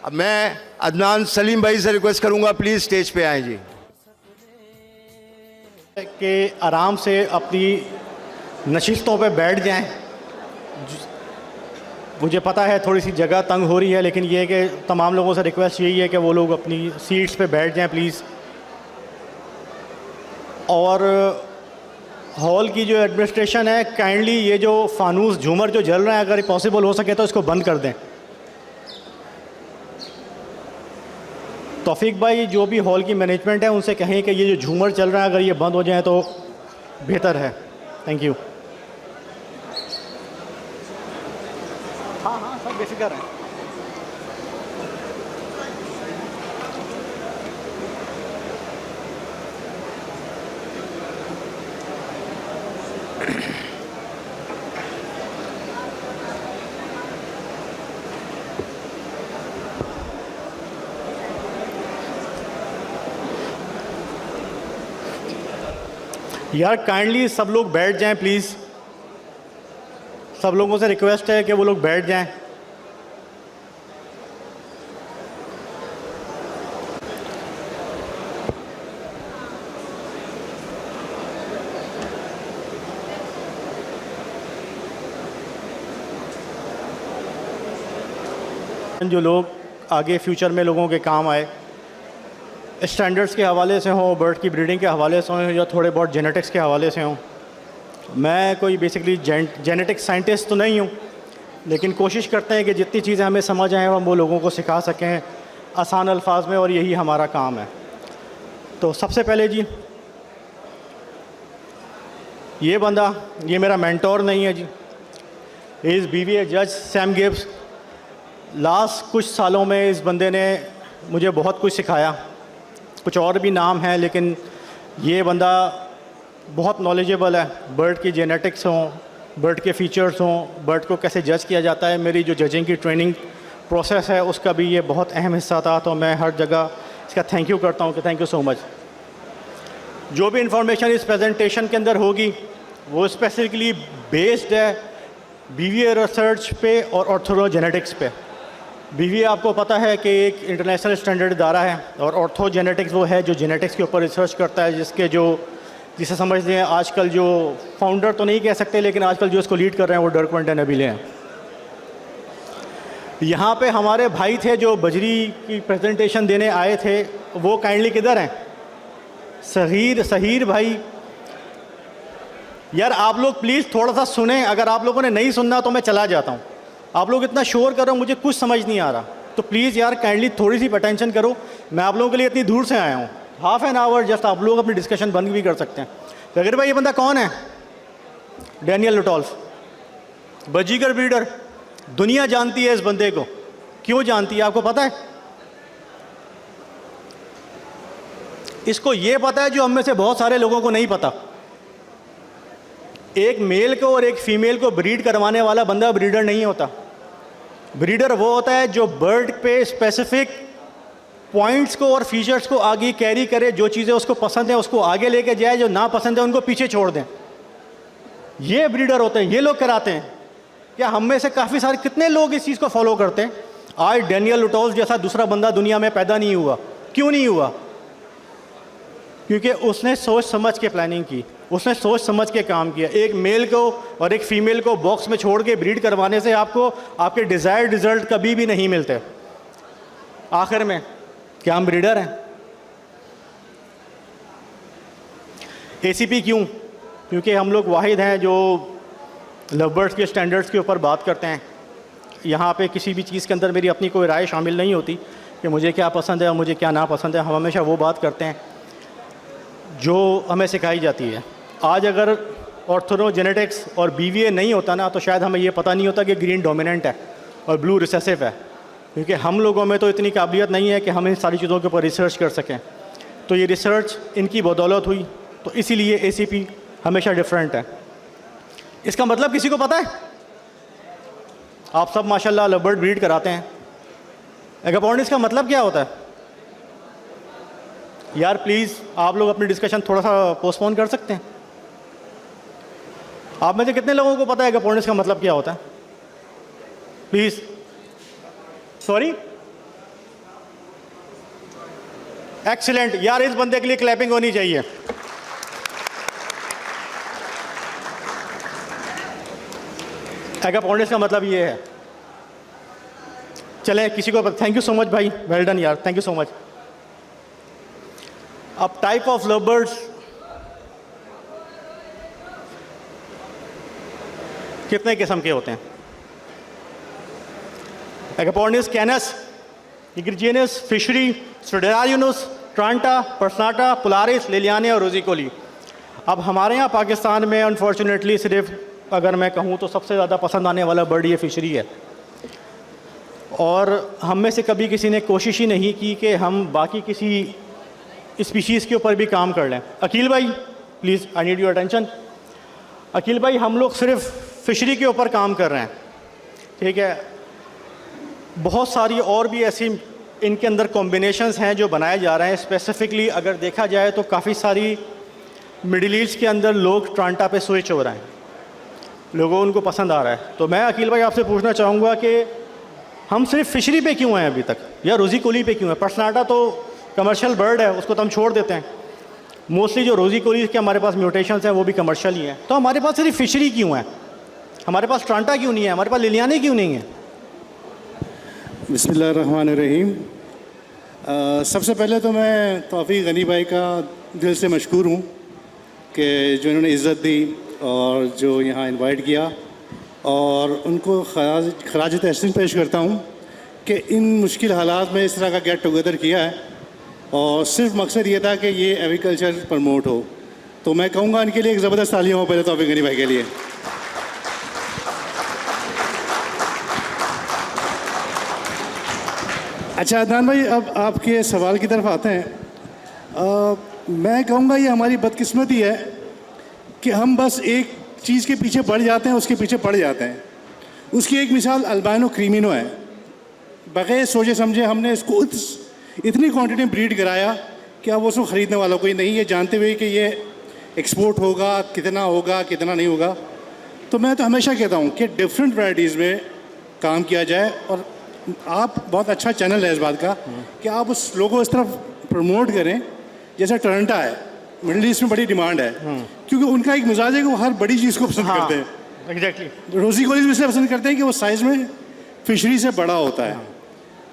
अब मैं अदनान सलीम भाई से रिक्वेस्ट करूंगा, प्लीज़ स्टेज पे आएँ जी। कि आराम से अपनी नशिस्तों पे बैठ जाएं। मुझे पता है थोड़ी सी जगह तंग हो रही है, लेकिन ये है कि तमाम लोगों से रिक्वेस्ट यही है कि वो लोग अपनी सीट्स पे बैठ जाएं प्लीज़। और हॉल की जो एडमिनिस्ट्रेशन है, काइंडली ये जो फानूस झूमर जो जल रहे हैं, अगर पॉसिबल हो सके तो इसको बंद कर दें। तौफीक भाई, जो भी हॉल की मैनेजमेंट है, उनसे कहें कि ये जो झूमर चल रहा है अगर ये बंद हो जाए तो बेहतर है। Thank you. हाँ हाँ, सब बेफिक्र हैं। यार काइंडली सब लोग बैठ जाएं प्लीज़। सब लोगों से रिक्वेस्ट है कि वो लोग बैठ जाएं। जो लोग आगे फ्यूचर में लोगों के काम आए, स्टैंडर्ड्स के हवाले से हों, बर्ड की ब्रीडिंग के हवाले से हों, या थोड़े बहुत जेनेटिक्स के हवाले से हों। मैं कोई बेसिकली जेनेटिक साइंटिस्ट तो नहीं हूँ, लेकिन कोशिश करते हैं कि जितनी चीज़ें हमें समझ आएँ हम वो लोगों को सिखा सकें आसान अल्फाज में, और यही हमारा काम है। तो सबसे पहले जी, ये बंदा, ये मेरा मेंटोर नहीं है जी, इज़ BBA जज सैम गिब्स। लास्ट कुछ सालों में इस बंदे ने मुझे बहुत कुछ सिखाया। कुछ और भी नाम हैं, लेकिन ये बंदा बहुत नॉलेजेबल है। बर्ड की जेनेटिक्स हों, बर्ड के फीचर्स हों, बर्ड को कैसे जज किया जाता है, मेरी जो जजिंग की ट्रेनिंग प्रोसेस है उसका भी ये बहुत अहम हिस्सा था। तो मैं हर जगह इसका थैंक यू करता हूँ कि थैंक यू सो मच। जो भी इंफॉर्मेशन इस प्रेजेंटेशन के अंदर होगी वो स्पेसिफिकली बेस्ड है BBA रिसर्च पे और ऑर्थोजेनेटिक्स पे। BBA आपको पता है कि एक इंटरनेशनल स्टैंडर्ड इदारा है, और ऑर्थोजेनेटिक्स वो है जो जेनेटिक्स के ऊपर रिसर्च करता है, जिसे समझते हैं आजकल जो फाउंडर तो नहीं कह सकते, लेकिन आजकल जो इसको लीड कर रहे हैं वो डर्क वंटेनबिले हैं। यहाँ पे हमारे भाई थे जो बजरी की प्रेजेंटेशन देने आए थे, वो काइंडली किधर हैं? सहीर भाई। यार आप लोग प्लीज़ थोड़ा सा सुने, अगर आप लोगों ने नहीं सुनना तो मैं चला जाता हूँ। आप लोग इतना शोर कर रहे हो, मुझे कुछ समझ नहीं आ रहा, तो प्लीज़ यार काइंडली थोड़ी सी अटेंशन करो। मैं आप लोगों के लिए इतनी दूर से आया हूँ, हाफ एन आवर जस्ट आप लोग अपनी डिस्कशन बंद भी कर सकते हैं। जगीर भाई, ये बंदा कौन है? डैनियल लुटोल्फ, बजीगर ब्रीडर। दुनिया जानती है इस बंदे को। क्यों जानती है आपको पता है? इसको ये पता है जो हम में से बहुत सारे लोगों को नहीं पता। एक मेल को और एक फीमेल को ब्रीड करवाने वाला बंदा ब्रीडर नहीं होता। ब्रीडर वो होता है जो बर्ड पे स्पेसिफिक पॉइंट्स को और फीचर्स को आगे कैरी करे, जो चीज़ें उसको पसंद है उसको आगे लेके जाए, जो ना पसंद है उनको पीछे छोड़ दें। ये ब्रीडर होते हैं, ये लोग कराते हैं। क्या हम में से काफ़ी सारे कितने लोग इस चीज़ को फॉलो करते हैं? आज डैनियल लुटोल्फ जैसा दूसरा बंदा दुनिया में पैदा नहीं हुआ। क्यों नहीं हुआ? क्योंकि उसने सोच समझ के प्लानिंग की, उसने सोच समझ के काम किया। एक मेल को और एक फीमेल को बॉक्स में छोड़ के ब्रीड करवाने से आपको आपके डिज़ायर्ड रिजल्ट कभी भी नहीं मिलते। आखिर में क्या हम ब्रीडर हैं? ACP क्यों? क्योंकि हम लोग वाहिद हैं जो लवबर्ड्स के स्टैंडर्ड्स के ऊपर बात करते हैं। यहाँ पे किसी भी चीज़ के अंदर मेरी अपनी कोई राय शामिल नहीं होती कि मुझे क्या पसंद है और मुझे क्या ना पसंद है। हम हमेशा वो बात करते हैं जो हमें सिखाई जाती है। आज अगर ऑर्थोजेनेटिक्स और BBA नहीं होता ना, तो शायद हमें ये पता नहीं होता कि ग्रीन डोमिनेंट है और ब्लू रिसेसिव है, क्योंकि हम लोगों में तो इतनी काबिलियत नहीं है कि हम इन सारी चीज़ों के ऊपर रिसर्च कर सकें। तो ये रिसर्च इनकी बदौलत हुई, तो इसीलिए ACP हमेशा डिफरेंट है। इसका मतलब किसी को पता है? आप सब माशाल्लाह लवबर्ड ब्रीड कराते हैं। एगापोर्निस का मतलब क्या होता है? यार प्लीज़ आप लोग अपनी डिस्कशन थोड़ा सा पोस्टपोन कर सकते हैं? आप में से कितने लोगों को पता है एगापोर्निस का मतलब क्या होता है? प्लीज़। सॉरी, एक्सीलेंट यार, इस बंदे के लिए क्लैपिंग होनी चाहिए। एगापोर्निस का मतलब ये है। चले किसी को, थैंक यू सो मच भाई, वेल डन यार, थैंक यू सो मच। अब टाइप ऑफ लव बर्ड्स कितने किस्म के होते हैं? एगापोर्निस, कैनस, इग्रिजियनस, फिशरी, स्ट्रेडारियनुस, ट्रांटा, पर्सनाटा, पोलारिस, लिलियाने और रोजिकोली। अब हमारे यहाँ पाकिस्तान में अनफॉर्चुनेटली सिर्फ अगर मैं कहूँ तो सबसे ज़्यादा पसंद आने वाला बर्ड ये फिशरी है, और हम में से कभी किसी ने कोशिश ही नहीं की कि हम बाकी किसी स्पीशीज़ के ऊपर भी काम कर लें। अकील भाई please, I need your attention. Akeel भाई, हम लोग सिर्फ फिशरी के ऊपर काम कर रहे हैं, ठीक है। बहुत सारी और भी ऐसी इनके अंदर कॉम्बिनेशंस हैं जो बनाए जा रहे हैं। स्पेसिफिकली अगर देखा जाए तो काफ़ी सारी मिडिल ईस्ट के अंदर लोग ट्रांटा पे स्विच हो रहे हैं, लोगों उनको पसंद आ रहा है। तो मैं अकील भाई आपसे पूछना चाहूँगा कि हम सिर्फ फिशरी पे क्यों हैं अभी तक, या रोजीकोली पे क्यों है? पर्सनाटा तो कमर्शियल बर्ड है, उसको तो हम छोड़ देते हैं। मोस्टली जो रोजीकोली के हमारे पास म्यूटेशंस हैं वो भी कमर्शियल ही हैं। तो हमारे पास सिर्फ फिशरी क्यों है? हमारे पास ट्रांटा क्यों नहीं है? हमारे पास लिलियाने क्यों नहीं है? बिस्मिल्लाहिर्रहमानिर्रहीम। सबसे पहले तो मैं तौफीक गनी भाई का दिल से मशकूर हूँ कि जो इन्होंने इज़्ज़त दी और जो यहाँ इनवाइट किया, और उनको खराज तहसीन पेश करता हूँ कि इन मुश्किल हालात में इस तरह का गेट टुगेदर किया है, और सिर्फ मकसद ये था कि ये एग्रीकल्चर प्रमोट हो। तो मैं कहूँगा इनके लिए एक ज़बरदस्त तालियां हो पहले तौफीक गनी भाई के लिए। अच्छा अदनान भाई, अब आपके सवाल की तरफ आते हैं। मैं कहूँगा ये हमारी बदकिस्मती है कि हम बस एक चीज़ के पीछे पड़ जाते हैं, उसके पीछे पड़ जाते हैं। उसकी एक मिसाल अल्बाइनो क्रीमिनो है। बग़ैर सोचे समझे हमने इसको इतनी क्वांटिटी में ब्रीड कराया कि अब उसको ख़रीदने वालों को ही नहीं, ये जानते हुए कि ये एक्सपोर्ट होगा, कितना नहीं होगा। तो मैं तो हमेशा कहता हूँ कि डिफरेंट वैराइटीज़ में काम किया जाए, और आप बहुत अच्छा चैनल है इस बात का कि आप उस लोगों को इस तरफ प्रमोट करें। जैसे टोरंटो है, मिडिल ईस्ट में बड़ी डिमांड है, क्योंकि उनका एक मिजाज है कि वो हर बड़ी चीज़ को पसंद करते हैं। एग्जैक्टली। रोजीकोली भी इसलिए पसंद करते हैं कि वो साइज़ में फिशरी से बड़ा होता है।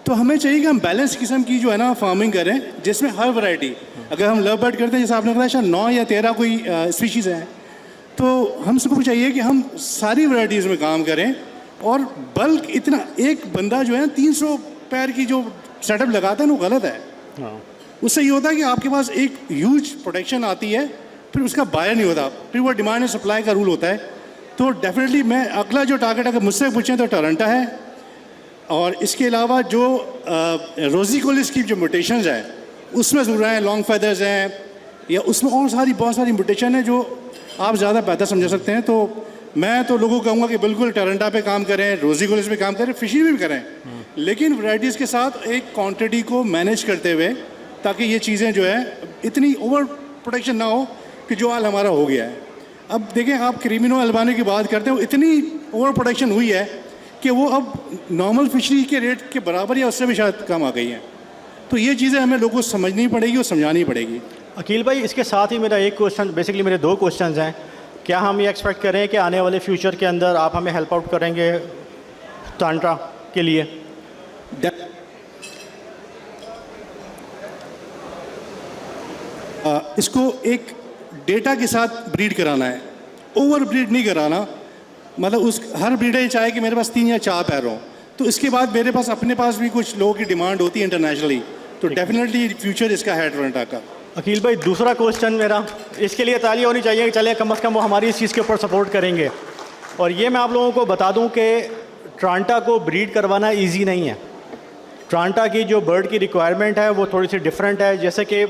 तो हमें चाहिए कि हम बैलेंस किस्म की जो है ना फार्मिंग करें, जिसमें हर वैरायटी, अगर हम लव बर्ड करते हैं जैसे आपने बताया शायद 9 या 13 कोई स्पीशीज़ हैं, तो हम सबको चाहिए कि हम सारी वैरायटीज़ में काम करें। और बल्क इतना, एक बंदा जो है 300 पैर की जो सेटअप लगाता है ना, वो गलत है। उससे ये होता है कि आपके पास एक ह्यूज प्रोडक्शन आती है, फिर उसका बायर नहीं होता, फिर वो डिमांड एंड सप्लाई का रूल होता है। तो डेफिनेटली मैं अगला जो टारगेट अगर मुझसे पूछें तो टोरंटो है, और इसके अलावा जो रोजीकोलिस की जो म्यूटेशंस हैं उसमें ज़रूर हैं, लॉन्ग फेदर्स हैं, या उसमें और बहुत सारी म्यूटेशन है जो आप ज़्यादा बेहतर समझ सकते हैं। तो मैं तो लोगों को कहूँगा कि बिल्कुल टोरंटो पे काम करें, रोजीकोलिस पे काम करें, फिशरी भी करें, लेकिन वैराइटीज़ के साथ एक क्वांटिटी को मैनेज करते हुए, ताकि ये चीज़ें जो है इतनी ओवर प्रोडक्शन ना हो कि जो हाल हमारा हो गया है। अब देखें, आप क्रीमिनो अल्बानो की बात करते हो, इतनी ओवर प्रोडक्शन हुई है कि वो अब नॉर्मल फिशरी के रेट के बराबर या उससे भी शायद कम आ गई हैं। तो ये चीज़ें हमें लोगों को समझनी पड़ेगी और समझानी पड़ेगी। अकील भाई, इसके साथ ही मेरा एक क्वेश्चन, बेसिकली मेरे 2 क्वेश्चंस हैं। क्या हम ये एक्सपेक्ट करें कि आने वाले फ्यूचर के अंदर आप हमें हेल्प आउट करेंगे टांट्रा के लिए? इसको एक डेटा के साथ ब्रीड कराना है, ओवर ब्रीड नहीं कराना। मतलब उस हर ब्रीडर चाहे कि मेरे पास 3 या 4 पैर हों, तो इसके बाद मेरे पास अपने पास भी कुछ लोगों की डिमांड होती है इंटरनेशनली, तो डेफिनेटली फ्यूचर इसका है टोरंटो का। अकील भाई, दूसरा क्वेश्चन मेरा, इसके लिए ताली होनी चाहिए कि चले कम से कम वो हमारी इस चीज़ के ऊपर सपोर्ट करेंगे। और ये मैं आप लोगों को बता दूं कि टोरंटो को ब्रीड करवाना इजी नहीं है। टोरंटो की जो बर्ड की रिक्वायरमेंट है वो थोड़ी सी डिफरेंट है। जैसे कि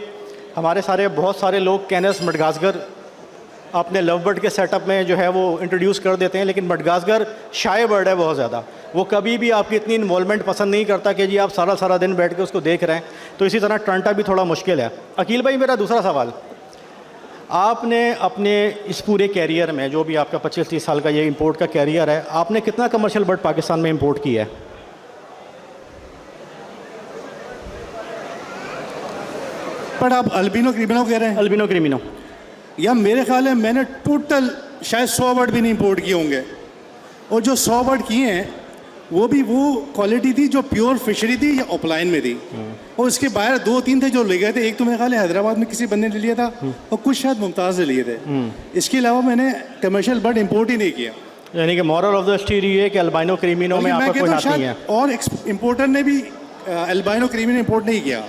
हमारे बहुत सारे लोग कैनस मडगास्कर अपने लव बर्ड के सेटअप में जो है वो इंट्रोड्यूस कर देते हैं, लेकिन मडगास्कर शाय बर्ड है बहुत ज़्यादा। वो कभी भी आपकी इतनी इन्वॉल्वमेंट पसंद नहीं करता कि जी आप सारा दिन बैठ के उसको देख रहे हैं। तो इसी तरह टोरंटो भी थोड़ा मुश्किल है। अकील भाई, मेरा दूसरा सवाल, आपने अपने इस पूरे कैरियर में, जो भी आपका 25-30 साल का ये इंपोर्ट का कैरियर है, आपने कितना कमर्शियल बर्ड पाकिस्तान में इंपोर्ट किया है? बट आप अल्बिनो क्रिमिनो कह रहे हैं। अल्बिनो क्रिमिनो। या मेरे ख्याल है मैंने टोटल शायद 100 बर्ड भी नहीं इंपोर्ट किए होंगे, और जो 100 बर्ड किए हैं वो भी वो क्वालिटी थी जो प्योर फिशरी थी या ऑफलाइन में थी, और उसके बाहर 2-3 थे जो ले गए थे। एक तो मेरे ख्याल है हैदराबाद में किसी बंदे ने लिया था और कुछ शायद मुमताज़ ने लिए थे। इसके अलावा मैंने कमर्शियल बर्ड इंपोर्ट ही नहीं किया। यानी कि मॉरल ऑफ द स्टोरी ये है कि अल्बाइनो क्रिमिनो में बल्कि मैं आपका कोई कहता हूँ हाथ नहीं है, शायद और इंपोर्टर ने भी अल्बाइनो क्रिमिनो इंपोर्ट नहीं किया।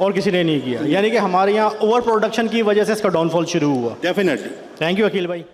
और किसी ने नहीं किया। यानी कि हमारे यहाँ ओवर प्रोडक्शन की वजह से इसका डाउनफॉल शुरू हुआ। डेफिनेटली। थैंक यू अकील भाई।